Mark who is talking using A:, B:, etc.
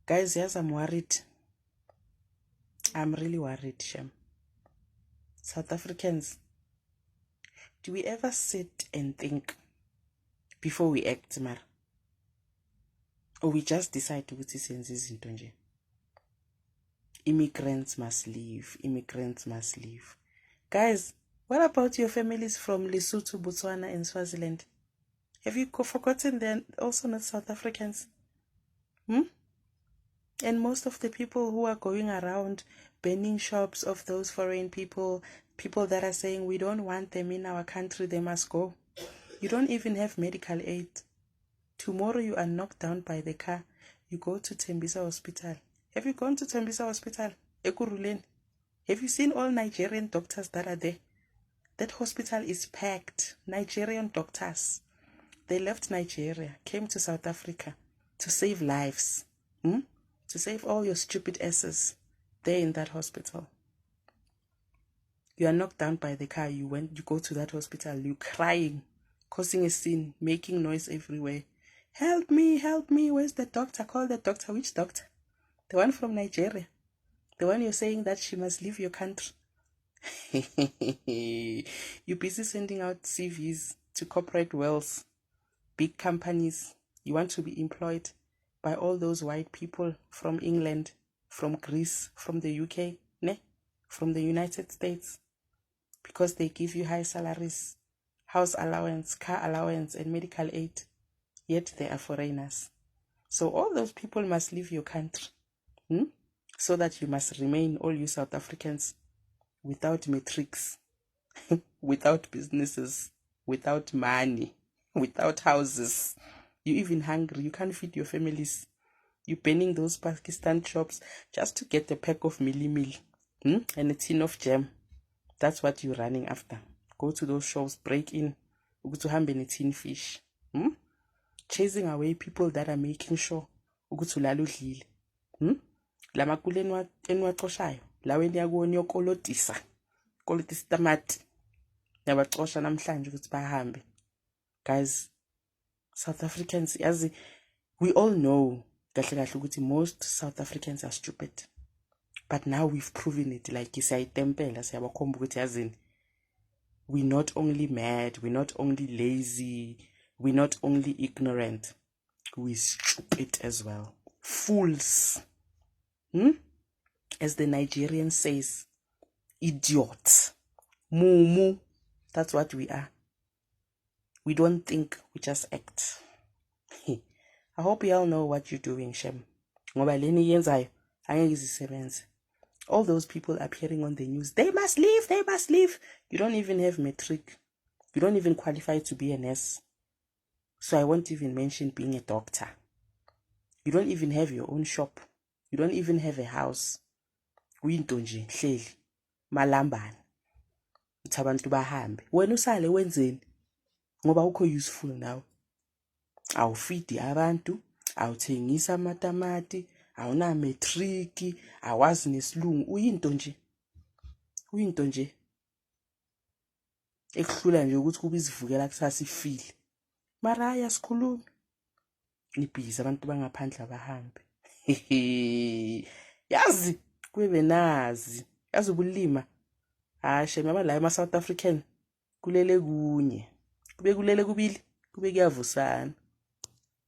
A: Guys, yes, I'm worried. I'm really worried, Shem. South Africans, do we ever sit and think before we act, Mar? Or we just decide to put this in izinto nje? Immigrants must leave. Immigrants must leave. Guys, what about your families from Lesotho, Botswana, and Swaziland? Have you forgotten they're also not South Africans? And most of the people who are going around burning shops of those foreign people, people that are saying we don't want them in our country, they must go. You don't even have medical aid. Tomorrow you are knocked down by the car. You go to Tembisa Hospital. Have you gone to Tembisa Hospital? Ekuruleni. Have you seen all Nigerian doctors that are there? That hospital is packed. Nigerian doctors. They left Nigeria, came to South Africa to save lives. To save all your stupid asses there in that hospital. You are knocked down by the car. You go to that hospital. You crying, causing a scene, making noise everywhere. Help me, help me. Where's the doctor? Call the doctor. Which doctor? The one from Nigeria. The one you're saying that she must leave your country. You're busy sending out CVs to corporate worlds, big companies. You want to be employed by all those white people from England, from Greece, from the UK, from the United States, because they give you high salaries, house allowance, car allowance, and medical aid, yet they are foreigners. So all those people must leave your country, so that you must remain, all you South Africans, without matrix, without businesses, without money, without houses. You're even hungry. You can't feed your families. You're burning those Pakistan shops just to get a pack of meal and a tin of jam. That's what you're running after. Go to those shops, break in, to hambe a tin fish. Chasing away people that are making sure ukuthi ulaludlile. La makule enwaqoshayo lawe niyakoni yokolotisa. Kolotisa tamati. Yabaxosha namhlanje ukuthi bahambe. Guys, South Africans, as we all know, most South Africans are stupid. But now we've proven it. Like we're not only mad, we're not only lazy, we're not only ignorant, we're stupid as well. Fools. As the Nigerian says, idiots. Mumu. That's what we are. We don't think, we just act. I hope you all know what you're doing, Shem. All those people appearing on the news, they must leave, they must leave. You don't even have metric. You don't even qualify to be a nurse. So I won't even mention being a doctor. You don't even have your own shop. You don't even have a house. Uyintonje hleli malambane. Uthabantu bahambe. Wena usale wenzeni? Ngoba ukho useful now. Awufidi abantu, awuthengisa amatamati, awuna metric, awazi nesilungu, uyinto nje. Uyinto nje. Ekuhlula nje ukuthi kube izivukela kusasa ifile. Mara ayasikhuluma. Nibhiza abantu bangaphandle abahambe. Yazi kube nazi. Yazi ubulima. Shema la ama South African kulele kunye. Kube kulele kubili, kube kuyavusana.